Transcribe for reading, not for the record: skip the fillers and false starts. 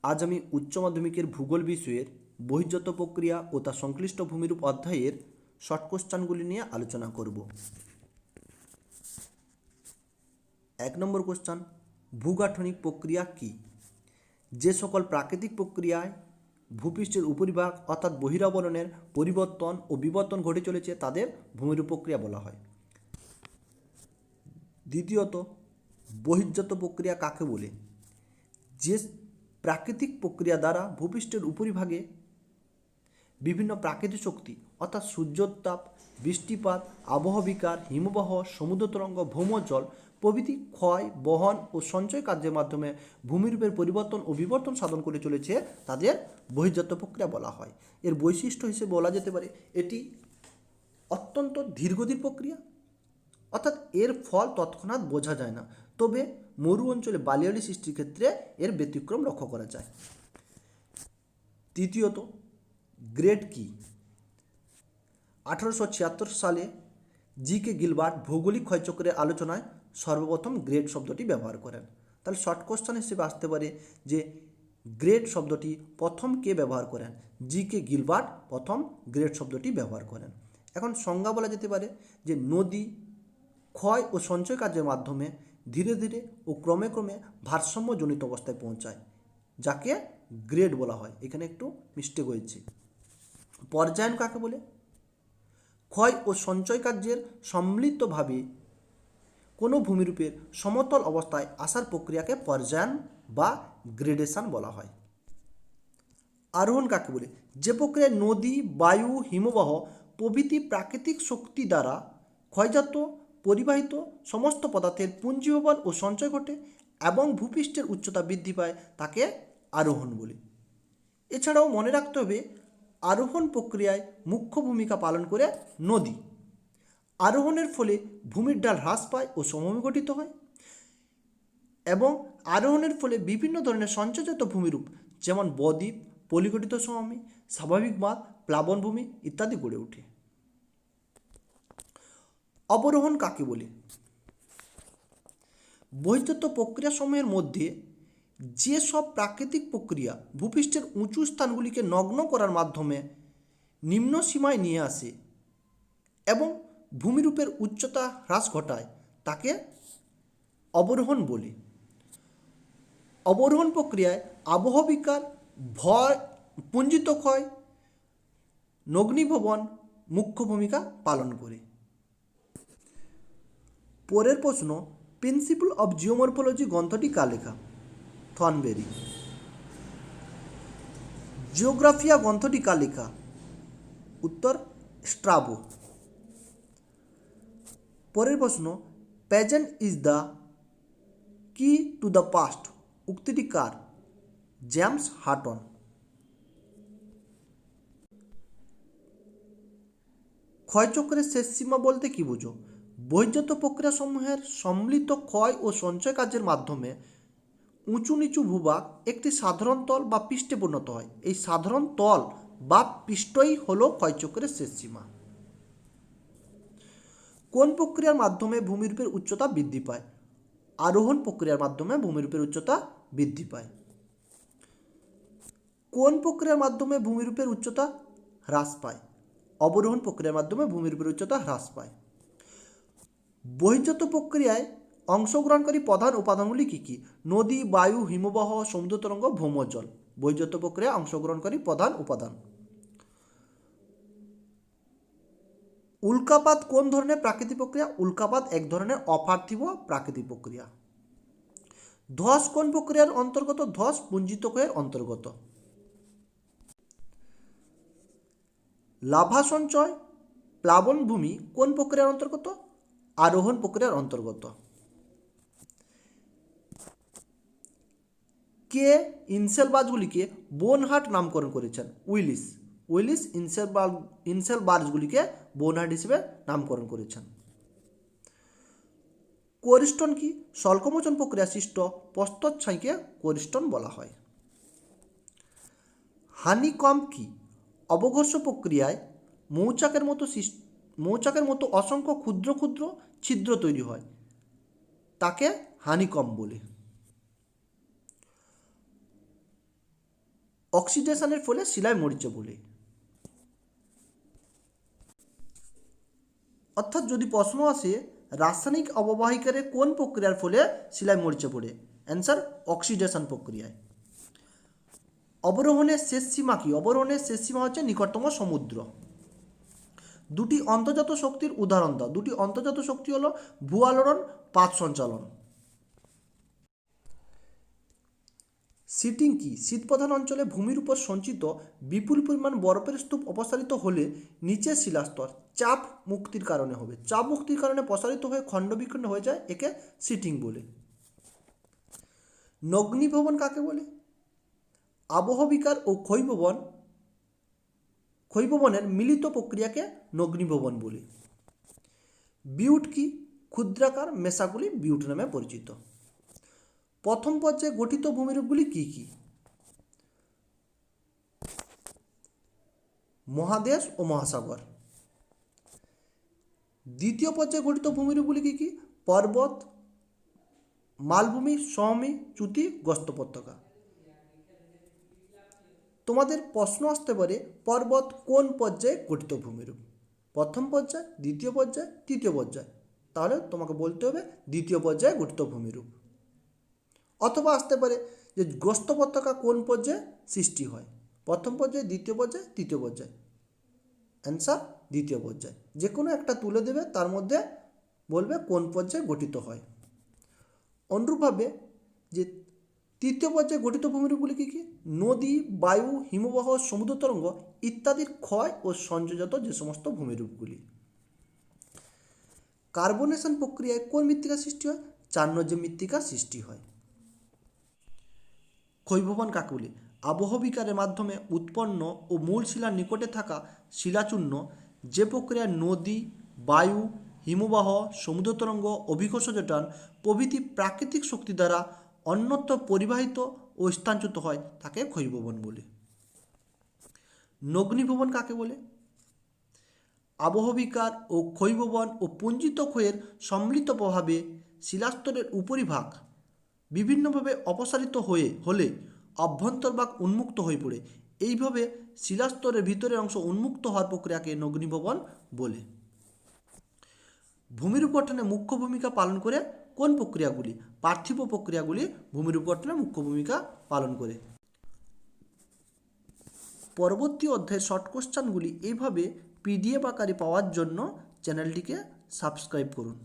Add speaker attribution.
Speaker 1: আজ আমি উচ্চ মাধ্যমিকের ভূগোল বিষয়ের বহির্জাত প্রক্রিয়া ও তার সংশ্লিষ্ট ভূমিরূপ অধ্যায়ের শর্ট কোশ্চানগুলি নিয়ে আলোচনা করব। 1 নম্বর কোশ্চান, ভূগাঠনিক প্রক্রিয়া কী? যে সকল প্রাকৃতিক প্রক্রিয়ায় ভূপৃষ্ঠের উপরিভাগ অর্থাৎ বহিরাবরণের পরিবর্তন ও বিবর্তন ঘটে চলেছে তাদের ভূমিরূপ প্রক্রিয়া বলা হয়। দ্বিতীয়ত, বহির্জাত প্রক্রিয়া কাকে বলে? যে প্রাকৃতিক প্রক্রিয়া দ্বারা ভূপৃষ্ঠের উপরিভাগে বিভিন্ন প্রাকৃতিক শক্তি অর্থাৎ সূর্যোত্তাপ, বৃষ্টিপাত, আবহাওয়া বিকার, হিমবাহ, সমুদ্র তরঙ্গ, ভৌমজল প্রভৃতি ক্ষয়, বহন ও সঞ্চয় কার্যের মাধ্যমে ভূমিরূপের পরিবর্তন ও বিবর্তন সাধন করে চলেছে তাদের বহির্জাত প্রক্রিয়া বলা হয়। এর বৈশিষ্ট্য হিসেবে বলা যেতে পারে এটি অত্যন্ত ধীরগতির প্রক্রিয়া, অর্থাৎ এর ফল তৎক্ষণাৎ বোঝা যায় না, তবে মরু অঞ্চলে বালিয়াড়ি সৃষ্টির ক্ষেত্রে এর ব্যতিক্রম লক্ষ্য করা যায়। তৃতীয়ত, গ্রেড কি? 1876 সালে জি.কে. গিলবার্ট ভৌগোলিক ক্ষয়চক্রের আলোচনায় সর্বপ্রথম গ্রেড শব্দটি ব্যবহার করেন। তাহলে শর্ট কোশ্চেন হিসেবে আসতে পারে যে গ্রেড শব্দটি প্রথম কে ব্যবহার করেন? জি.কে. গিলবার্ট প্রথম গ্রেড শব্দটি ব্যবহার করেন। এখন সংজ্ঞা বলা যেতে পারে যে নদী ক্ষয় ও সঞ্চয় কার্যের মাধ্যমে ধীরে ধীরে ও ক্রমে ক্রমে ভারসাম্যজনিত অবস্থায় পৌঁছায়, যাকে গ্রেড বলা হয়। এখানে একটু মিস্টেক হয়েছে। পর্যায়ন কাকে বলে? ক্ষয় ও সঞ্চয় কার্যের সম্মিলিতভাবে কোনো ভূমিরূপের সমতল অবস্থায় আসার প্রক্রিয়াকে পর্যায়ন বা গ্রেডেশন বলা হয়। আরোহণ কাকে বলে? যে প্রক্রিয়ায় নদী, বায়ু, হিমবাহ প্রভৃতি প্রাকৃতিক শক্তি দ্বারা ক্ষয়জাত পরিবাহিত সমস্ত পদার্থের পুঞ্জীভবন ও সঞ্চয় ঘটে এবং ভূপৃষ্ঠের উচ্চতা বৃদ্ধি পায় তাকে আরোহণ বলে। এছাড়াও মনে রাখতে হবে আরোহণ প্রক্রিয়ায় মুখ্য ভূমিকা পালন করে নদী। আরোহণের ফলে ভূমির ঢাল হ্রাস পায় ও সমভূমি গঠিত হয় এবং আরোহণের ফলে বিভিন্ন ধরনের সঞ্চয়জাত ভূমিরূপ যেমন বদ্বীপ, পলিগঠিত সমভূমি, স্বাভাবিক বাঁধ, প্লাবনভূমি ইত্যাদি গড়ে ওঠে। অবরোহণ কাকে বলে? বহির্জাত প্রক্রিয়াসমূহের মধ্যে যে সব প্রাকৃতিক প্রক্রিয়া ভূপৃষ্ঠের উঁচু স্থানগুলিকে নগ্ন করার মাধ্যমে নিম্ন সীমায় নিয়ে আসে এবং ভূমিরূপের উচ্চতা হ্রাস ঘটায় তাকে অবরোহণ বলে। অবরোহণ প্রক্রিয়ায় আবহাওয়া বিকার, ভয়, পুঞ্জিত ক্ষয়, নগ্নীভবন মুখ্য ভূমিকা পালন করে। পরের প্রশ্ন, প্রিন্সিপল অফ জিওমরফোলজি গ্রন্থটি কার লেখা? থর্নবেরি। জিওগ্রাফিয়া গ্রন্থটি কার লেখা? উত্তর স্ট্রাবো। পরের প্রশ্ন, present is the key to the past উক্তিটি কার? James Hutton. ক্ষয়চক্রের শেষ সীমা বলতে কি বুঝো? বহির্জাত প্রক্রিয়াসমূহের সম্মিলিত ক্ষয় ও সঞ্চয় কার্যের মাধ্যমে উঁচু নিচু ভূভাগ একটি সাধারণ তল বা পৃষ্ঠে পরিণত হয়। এই সাধারণ তল বা পৃষ্ঠই হলো ক্ষয়চক্রের শেষ সীমা। কোন প্রক্রিয়ার মাধ্যমে ভূমিরূপের উচ্চতা বৃদ্ধি পায়? আরোহণ প্রক্রিয়ার মাধ্যমে ভূমিরূপের উচ্চতা বৃদ্ধি পায়। কোন প্রক্রিয়ার মাধ্যমে ভূমিরূপের উচ্চতা হ্রাস পায়? অবরোহণ প্রক্রিয়ার মাধ্যমে ভূমিরূপের উচ্চতা হ্রাস পায়। বহির্জাত প্রক্রিয়ায় অংশগ্রহণকারী প্রধান উপাদানগুলি কী কী? নদী, বায়ু, হিমবাহ, সমুদ্র তরঙ্গ, ভৌমজল বহির্জাত প্রক্রিয়ায় অংশগ্রহণকারী প্রধান উপাদান। উল্কাপাত কোন ধরনের প্রাকৃতিক প্রক্রিয়া? উল্কাপাত এক ধরনের অপার্থিব প্রাকৃতিক প্রক্রিয়া। ধস কোন প্রক্রিয়ার অন্তর্গত? ধস পুঞ্জিত ক্ষয়ের অন্তর্গত। লাভা সঞ্চয় প্লাবনভূমি কোন প্রক্রিয়ার অন্তর্গত? আরোহণ প্রক্রিয়ার অন্তর্গত। কে ইনসেলবার্গগুলিকে বোনহার্ট নামকরণ করেছেন? উইলিস। উইলিস ইনসেলবার্গগুলিকে বোনহার্ট হিসেবে নামকরণ করেছেন। কোরিস্টন কি? স্বল্পমোচন প্রক্রিয়া সৃষ্ট প্রস্তরছাইকে কোরিস্টন বলা হয়। হানিকম্ব কি? অবঘর্ষ প্রক্রিয়ায় মৌচাকের মতো অসংখ্য ক্ষুদ্র ক্ষুদ্র ছিদ্র তৈরি হয়, তাকে হানিকম্ব বলে। অক্সিডেশনের ফলে শিলায় মরিচা বলে। অর্থাৎ যদি প্রশ্ন আসে রাসায়নিক অববাহিকারে কোন প্রক্রিয়ার ফলে শিলায় মরিচা পড়ে, অ্যান্সার অক্সিডেশন প্রক্রিয়ায়। অবরোহণের শেষ সীমা কি? অবরোহণের শেষ সীমা হচ্ছে নিকটতম সমুদ্র। দুটি অন্তর্জাত শক্তির উদাহরণ দাও। দুটি অন্তর্জাত শক্তি হলো ভূ আলোড়ন, পাত সঞ্চালন। শিটিং কি? শীতপ্রধান অঞ্চলে ভূমির উপর সঞ্চিত বিপুল পরিমাণ বরফের স্তূপ অপসারিত হলে নিচের শিলাস্তর চাপ মুক্তির কারণে হবে। চাপ মুক্তির কারণে প্রসারিত হয়ে খণ্ডবিখণ্ড হয়ে যায়, একে শিটিং বলে। নগ্নিভবন কাকে বলে? আবহবিকার ও ক্ষয়ভবনের মিলিত প্রক্রিয়াকে নগ্নিভবন বলে। বিউট কি? ক্ষুদ্রাকার মেশাগুলি বিউট নামে পরিচিত। প্রথম পর্যায়ে গঠিত ভূমিরূপগুলি কি কি? মহাদেশ ও মহাসাগর। দ্বিতীয় পর্যায়ে গঠিত ভূমিরূপগুলি কি কি? পর্বত, মালভূমি, সমভূমি, চ্যুতি, গর্ত উপত্যকা। তোমাদের প্রশ্ন আসতে পারে পর্বত কোন পর্যায়ে গঠিত ভূমিরূপ? প্রথম পর্যায়, দ্বিতীয় পর্যায়, তৃতীয় পর্যায়। তাহলে তোমাকে বলতে হবে দ্বিতীয় পর্যায়ে গঠিত ভূমিরূপ। অথবা আসতে পারে যে গর্ত উপত্যকা কোন পর্যায়ে সৃষ্টি হয়? প্রথম পর্যায়ে, দ্বিতীয় পর্যায়ে, তৃতীয় পর্যায়ে। অ্যান্সার দ্বিতীয় পর্যায়ে। যে কোনো একটা তুলে দেবে, তার মধ্যে বলবে কোন পর্যায়ে গঠিত হয়। অনুরূপভাবে যে তৃতীয় পর্যায়ে গঠিত ভূমিরূপগুলি কী কী? নদী, বায়ু, হিমবাহ, সমুদ্র তরঙ্গ ইত্যাদির ক্ষয় ও সংযোজিত যে সমস্ত ভূমিরূপগুলি। কার্বনেশন প্রক্রিয়ায় কোন মৃত্তিকা সৃষ্টি হয়? চার্ণোজেম মৃত্তিকা সৃষ্টি হয়। ক্ষয়ভবন কাকে বলে? আবহবিকারের মাধ্যমে উৎপন্ন ও মূল শিলার নিকটে থাকা শিলাচূর্ণ যে প্রক্রিয়ায় নদী, বায়ু, হিমবাহ, সমুদ্র তরঙ্গ, অভিকর্ষজ টান প্রভৃতি প্রাকৃতিক শক্তি দ্বারা অন্যত্র পরিবাহিত ও স্থানচ্যুত হয় তাকে ক্ষয়ভবন বলে। নগ্নিভবন কাকে বলে? আবহবিকার ও ক্ষয়ভবন ও পুঞ্জিত ক্ষয়ের সম্মিলিত প্রভাবে শিলাস্তরের উপরিভাগ বিভিন্নভাবে অপসারিত হলে অভ্যন্তরভাগ উন্মুক্ত হয়ে পড়ে। এইভাবে শিলাস্তরের ভিতরের অংশ উন্মুক্ত হওয়ার প্রক্রিয়াকে নগ্নিভবন বলে। ভূমিরূপ গঠনে মুখ্য ভূমিকা পালন করে কোন প্রক্রিয়াগুলি? পার্থিব প্রক্রিয়াগুলি ভূমিরূপ গঠনে মুখ্য ভূমিকা পালন করে। পরবর্তী অধ্যায়ের শর্ট কোশ্চেনগুলি এইভাবে পিডিএফ আকারে পাওয়ার জন্য চ্যানেলটিকে সাবস্ক্রাইব করুন।